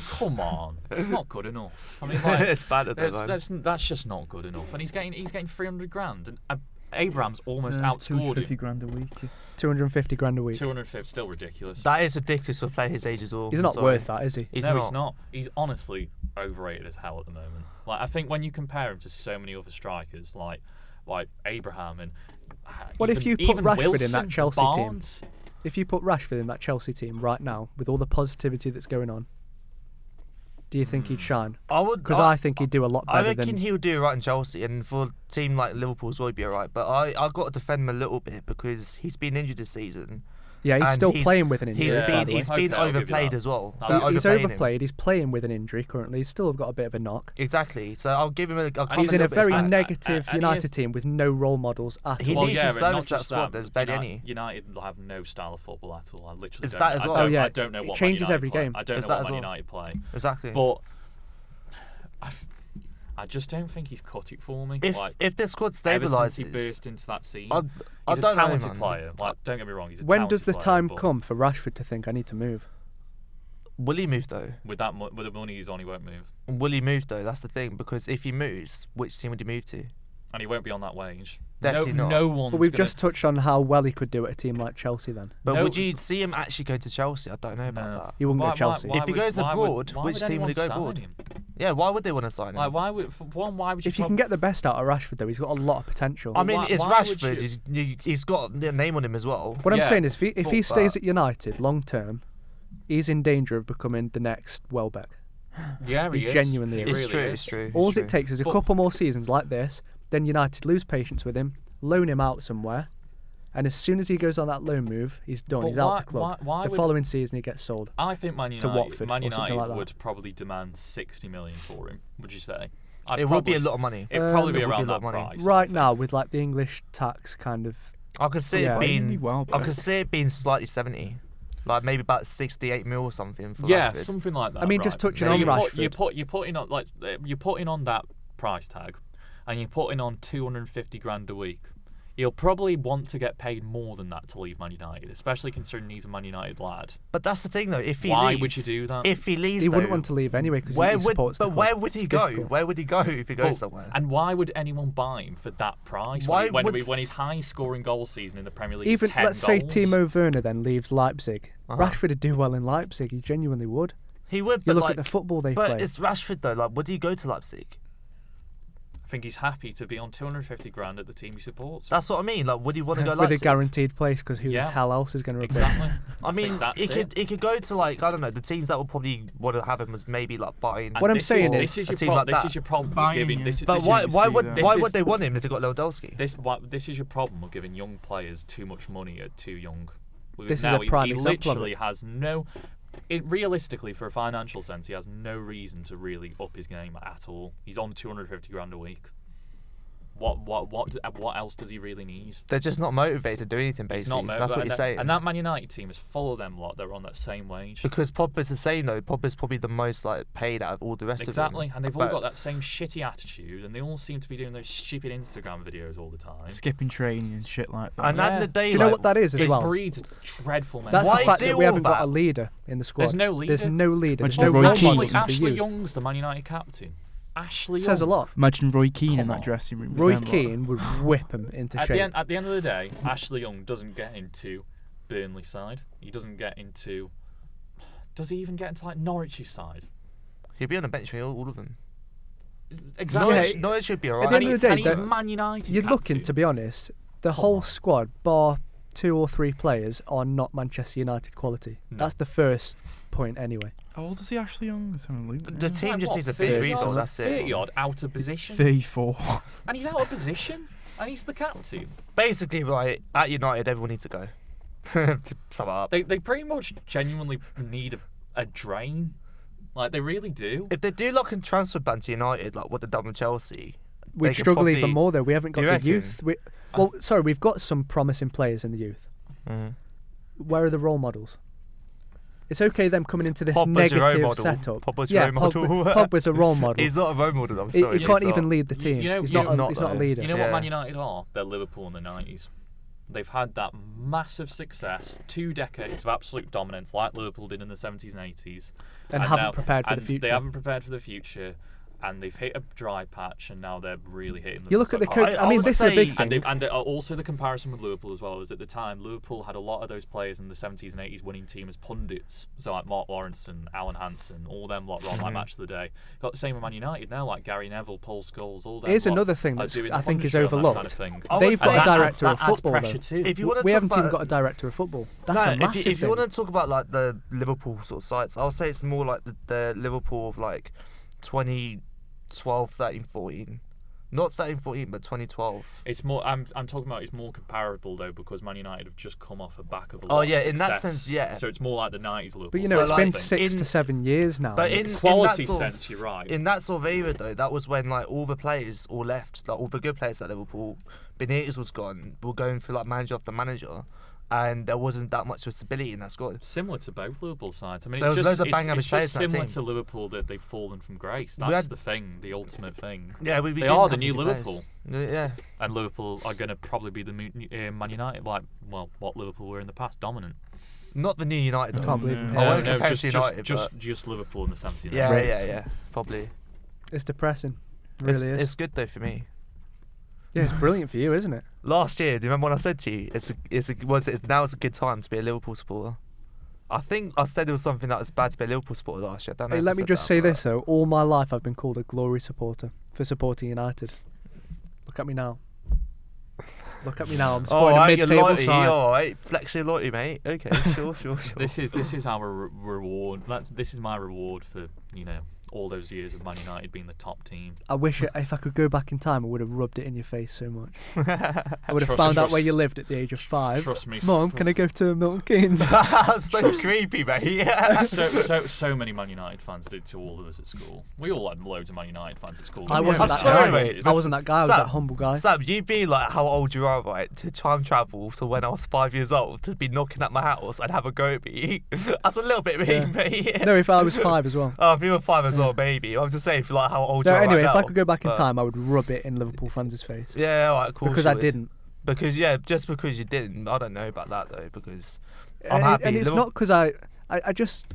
Come on, it's not good enough. I mean, like, It's bad at that time. that's just not good enough. And he's getting 300 grand, and Abraham's almost outscored 250 him. grand a week. 250 grand a week. 250, still ridiculous. That is ridiculous for a player his age as well. He's not Sorry. worth that, is he? He's no, not. he's not. He's honestly overrated as hell at the moment. Like, I think when you compare him to so many other strikers, like Abraham and What if you put even Rashford in Wilson, that Chelsea team? Barnes, If you put Rashford in that Chelsea team right now, with all the positivity that's going on, do you think he'd shine? I would. Because I think he'd do a lot I better reckon than. he'll do right in Chelsea, and for a team like Liverpool as well, he'd be alright. But I got to defend him a little bit because he's been injured this season. Yeah, he's and still playing with an injury. He's Yeah, by been the way. he's Okay, been I'll give you overplayed that. as well. I'll They're give you He's overplaying him. overplayed. He's playing with an injury currently. He's still got a bit of a knock. Exactly. So I'll give him a. And he's in a very and- negative and he United is- team with no role models at He all. needs to and service not that just squad. There's barely any. United have no style of football at all. I literally It's don't, that as well. I don't, Oh, yeah. I don't know It what changes Man United every play. game. I don't It's know that what as Man well. United play. Exactly. But I just don't think he's cut it for me. if the squad Ever since he stabilises, burst into that scene, I he's a don't know, talented man. player. Like, don't get me wrong, he's a When talented does the player, time but come for Rashford to think I need to move? Will he move though? with the money he's on, he won't move, Will he move though? That's the thing. Because if he moves, which team would he move to? and he won't be on that wage. Definitely no, not. No one's. But we've gonna, just touched on how well he could do at a team like Chelsea then. But No- would you see him actually go to Chelsea? I don't know about No. that. He wouldn't go Chelsea. If he goes abroad, which team would he go abroad? Him? Yeah, why would they want to sign him? Like, why would for one? Why would you? If you can get the best out of Rashford though, he's got a lot of potential. I mean, why- it's why would Rashford. He's got a name on him as well. What I'm Yeah, saying is, if he but- stays at United long term, he's in danger of becoming the next Welbeck. Yeah, he is. genuinely He is. It's really true. is. It's true. All it's it true. takes is a But- couple more seasons like this, then United lose patience with him, loan him out somewhere, and as soon as he goes on that loan move, he's done. But He's out the club. why The would- following season, he gets sold. I think Man to United, Watford Man or something United like that. would probably demand 60 million for him. Would you say? It would be a lot of money. It'd probably be It would be around a lot that of money. price. I Right think. now, with like the English tax kind of, I could see Yeah. it being. Really well, I could see it being slightly 70, like maybe about 68 mil or something for Yeah, Rashford. something like that. I mean, right. just touching So on you Rashford. you're putting on like you're putting on that price tag, and you're putting on 250 grand a week. He'll probably want to get paid more than that to leave Man United, especially considering he's a Man United lad. But that's the thing, though. If he Why leaves, would you do that? If he leaves, he wouldn't though, want to leave anyway because Where he would? supports the But club. where would he It's go? difficult. Where would he go if he goes But- somewhere? And why would anyone buy him for that price? Why when would- when his highest scoring goal season in the Premier League Even is 10 let's say goals? Timo Werner then leaves Leipzig. Uh-huh. Rashford would do well in Leipzig. He genuinely would. He would. You But look like, at the football they but play. it's Rashford though. Like, would he go to Leipzig? I think he's happy to be on 250 grand at the team he supports. That's what I mean. Like, would he want to go with a Leipzig? guaranteed place because who Yeah. the hell else is going to replace Exactly. I mean, think that's he could go to like I don't know the teams that would probably want to have him as maybe like Bayern. And What I'm this saying this is- is a team your like this that. is your problem with Bayern, giving yeah. this. But this why? is, Why see would? that. Why This would is- they want him if they got Lewandowski? this is your problem with giving young players too much money at too young. Because This is now a prime he example of literally has no. Realistically, for a financial sense, he has no reason to really up his game at all. He's on 250 grand a week. What else does he really need? They're just not motivated to do anything. He's Basically, not that's what motivated. you're saying. And that Man United team is full of them lot. They're on that same wage. Because Pogba's the same though. Pogba's probably the most like paid out of all the rest Exactly, of them. and they've all But- got that same shitty attitude, and they all seem to be doing those stupid Instagram videos all the time. Skipping training and shit like that. And at the end of the day, Do you know like, what that is as It well? breeds a dreadful That's mentality. Why the fact do that all we haven't got that? a leader in the squad. There's no leader. There's no leader. There's Imagine no Roy role Keane. models for the Ashley youth. Young's the Man United captain. Ashley It says a Young. lot. Imagine Roy Keane in Come that on. dressing room. with Roy them lot. Keane would whip him into At shape. the end of the day, Ashley Young doesn't get into Burnley side. He doesn't get into. Does he even get into like Norwich's side? he'll be on the bench for all of them. Exactly. Norwich should be alright. At the end of the day, and he's the- Man United. You're looking, captain. to be honest, the Come whole on. squad, bar 2 or 3 players, are not Manchester United quality. No. That's the first point, anyway. How old is he, Ashley Young? Is someone leaving? The team just needs a big 30 rebuild. odd- That's it. 30 odd out of position. 34. And he's out of position. And he's the captain. Basically, right at United, everyone needs to go. To sum it up. They pretty much genuinely need a drain. Like, they really do. If they do lock and transfer ban to United, like what they've done with Chelsea, We'd they could struggle even probably- more, though. We haven't got Do the you youth. Sorry, we've got some promising players in the youth. Mhm. Where are the role models? It's okay them coming into this Pogba's your role negative model. setup. Pogba's your role model. Pogba's a role model. He's not a role model. I'm He sorry. can't he's even not. lead the team. You know- he's he's not not, a though. leader. You know Yeah. what Man United are? They're Liverpool in the 90s. They've had that massive success, 2 decades of absolute dominance, like Liverpool did in the 70s and 80s. And haven't now- prepared for the and future. They haven't prepared for the future, and they've hit a dry patch, and now they're really hitting the You look at the suck- coach. I I mean, would this is a big say- thing. And also the comparison with Liverpool as well is at the time Liverpool had a lot of those players in the 70s and 80s winning team as pundits. So like Mark Lawrence and Alan Hansen, all them lot were on like Match of the Day. Got the same with Man United now, like Gary Neville, Paul Scholes, all them. Here's lot another thing are that doing I think is punditry on that overlooked. Kind of thing. I would They've got a say- director of that adds football, though. pressure too. If you want to We talk haven't even about, got a director of football. That's no, a massive if you thing. want to talk about like the Liverpool sort of sites, I'll say it's more like the Liverpool of like 2012, 13, 14. Not 13, 14, but 2012. It's more. I'm talking about. It's more comparable though because Man United have just come off the back of a Oh, lot of yeah, in that success. sense, yeah. So it's more like the 90s Liverpool. But you know, So, it's like, been 6 in- to 7 years now. But and in it's- quality that sort of- sense, you're right. In that sort of era, though, that was when like all the players all left, like all the good players at Liverpool. Benitez was gone. We were going through like manager after manager, and there wasn't that much of stability in that squad. Similar to both Liverpool sides. I mean, There it's was just, loads of it's, bang average it's players just in that similar team. to Liverpool that they've fallen from grace. We That's had- the thing, the ultimate thing. Yeah, we They didn't are have the any new good players. Liverpool. Yeah, And Liverpool are going to probably be the Man United, like, well, what Liverpool were in the past, dominant. not the new United. I Though. can't believe No. it. I won't compare it to just, United, just Liverpool in the 70s. Yeah, Right. yeah, probably. It's depressing. It really is. It's good though for me. Yeah, it's brilliant for you, isn't it? Last year, do you remember when I said to you, now it's a good time to be a Liverpool supporter? I think I said it was something that was bad to be a Liverpool supporter last year. I don't know. Hey, if I let me said just that, say but- this though: all my life I've been called a glory supporter for supporting United. Look at me now. Look at me now. I'm Oh, supporting a right, your mid-table loyalty, side. all right. Flex your loyalty, mate. Okay, sure. This is our reward. This is my reward for, all those years of Man United being the top team. I wish if I could go back in time, I would have rubbed it in your face so much. I would have Trust- found out trust- where you lived at the age of 5. Trust me. Mom, can I go to Milton Keynes? That's so creepy, mate. So many Man United fans did to all of us at school. We all had loads of Man United fans at school. I We wasn't had that sorry, guy. mate. I wasn't that guy. I was Sam, that humble guy. Sam, you'd be like how old you are, right? To time travel to when I was 5 years old to be knocking at my house and have a go at me. That's a little bit mean, Yeah. mate. No, if I was 5 as well. Oh, if you were 5 as well, baby. I'm just saying, for like how old No, you are anyway, right if now. I could go back in But- time, I would rub it in Liverpool fans' face. Yeah, alright, cool. Because I didn't. Because just because you didn't, I don't know about that though. Because I'm And happy. and it's Liverpool- not because I just,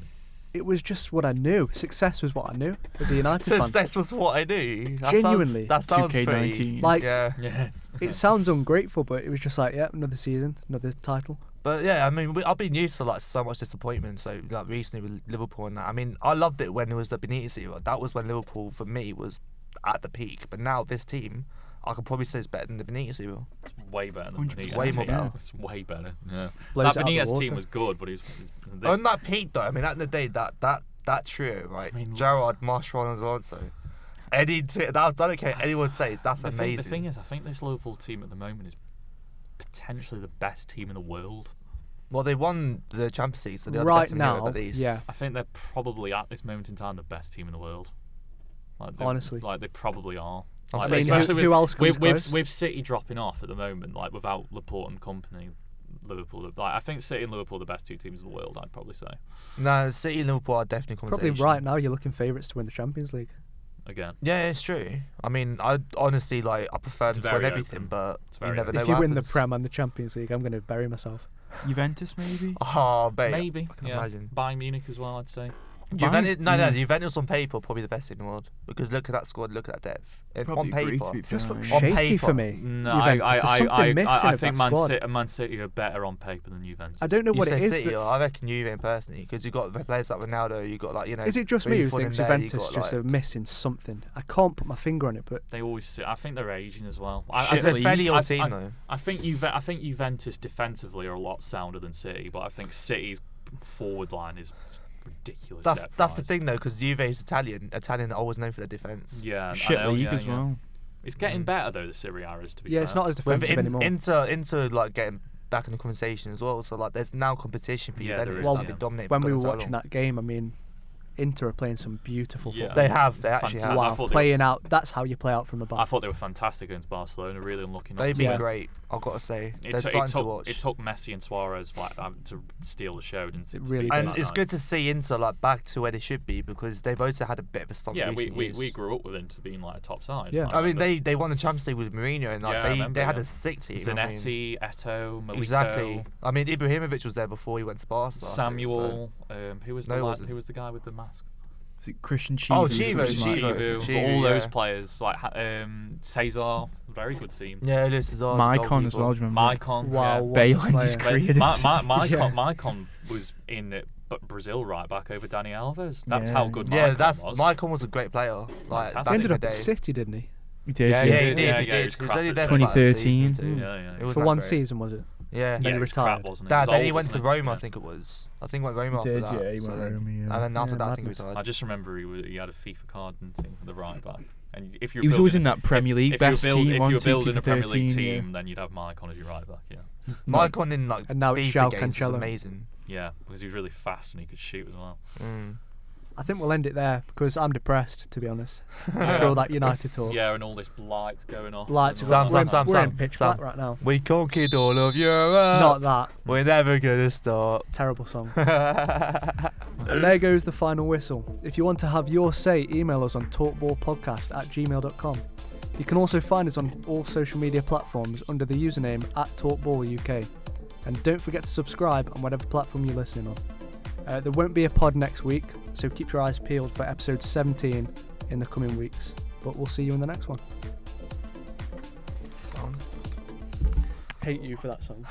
it was just what I knew. Success was what I knew as a United fan. Success was what I knew. Genuinely. That sounds 2K19. pretty. Like- yeah. Yeah. It sounds ungrateful, but it was just like, yeah, another season, another title. But yeah, I mean, I've been used to like so much disappointment. So like recently with Liverpool and that. I mean, I loved it when it was the Benitez era. That was when Liverpool for me was at the peak. But now this team, I could probably say it's better than the Benitez era. It's way better than 100%. Benitez. Way more team. better. It's way better. Yeah. Blows That it out of the Benitez team water. was good, but this On that peak though, I mean, at the end of the day, that trio, right? I mean, Gerrard, Marshall, and Alonso. I don't care what anyone says. That's amazing. The thing is, I think this Liverpool team at the moment is potentially the best team in the world. Well, they won the Champions League, so they're the Right best in Europe now, at least. yeah. I think they're probably at this moment in time the best team in the world. Honestly. They probably are. I'm Like, saying, especially who else comes with, close? with City dropping off at the moment, like without Laporte and company, Liverpool. Like, I think City and Liverpool are the best 2 teams in the world. I'd probably say No, City and Liverpool are definitely Probably conversation. right now you're looking favourites to win the Champions League. again. Yeah, it's true. I mean, I honestly I prefer It's them to win very everything, open. but It's you very never open. know If you what win the happens. Prem and the Champions League, I'm going to bury myself. Juventus, maybe? Oh, babe. Maybe. I can Yeah. imagine. Bayern Munich as well, I'd say. Juventus on paper probably the best team in the world because look at that squad, look at that depth. And on paper, just looks on shaky paper. for me. No, Juventus. There's something missing I of think that Man City are better on paper than Juventus. I don't know what you it say is. City, I reckon Juve personally because you've got players like Ronaldo. You got is it just me who Buffon thinks in there, Juventus you got, just are missing something? I can't put my finger on it, but they always. I think they're aging as well. It's a fairly old team though. I think Juventus defensively are a lot sounder than City, but I think City's forward line is ridiculous. That's the thing though, because Juve is Italian are always known for their defence. Yeah, shit league as well. It's getting better though. The Serie A is to be fair. it's not as defensive anymore. Inter like getting back in the conversation as well. So like, there's now competition for Juventus to be dominated. When we were watching that game, I mean, Inter are playing some beautiful football. They actually have. Wow, playing out. That's how you play out from the back. I thought they were fantastic against Barcelona. Really unlucky. They've been great. I've got to say, they're starting to watch. It took Messi and Suarez to steal the show, didn't it? Really and it's good to see Inter like back to where they should be because they've also had a bit of a slump. Yeah, we grew up with Inter being like a top side. Yeah, I mean they won the Champions League with Mourinho and like they had a sick team. Zanetti, Eto'o, Milito. Exactly. I mean Ibrahimovic was there before he went to Barca. Samuel, who was the guy with the mask? Is it Christian Chivu? Oh, Chivu. All those players like Cesar, very good team. Yeah, Cesar. Maicon as well. Do you remember? Maicon. Wow, Bayern just created. Maicon was in Brazil right back over Dani Alves. That's how good Maicon was. Maicon was a great player. Like he ended up at City, didn't he? He did. Yeah, he did. He was only there 2013. Yeah. For one season, was it? Yeah. Then he retired. Then he went to Roma, I think it was. I think he went Roma after that. Yeah, he went Roma. And then after that, I think he retired. I just remember he had a FIFA card and the right back. And if he was always in that Premier League best team. If you were building a Premier League 13, team, then you'd have Maicon as your right back. Yeah. Maicon in like and now it's FIFA games is Cancelo. amazing. Yeah, because he was really fast and he could shoot as well. I think we'll end it there because I'm depressed, to be honest. After all that United talk. Yeah, and all this light going off. We're in pitch black right now. We conquered all of Europe. Not that. We're never gonna stop. Terrible song. And there goes the final whistle. If you want to have your say, email us on talkballpodcast@gmail.com. You can also find us on all social media platforms under the username @talkballuk. And don't forget to subscribe on whatever platform you're listening on. There won't be a pod next week, so keep your eyes peeled for episode 17 in the coming weeks. But we'll see you in the next one. Hate you for that song.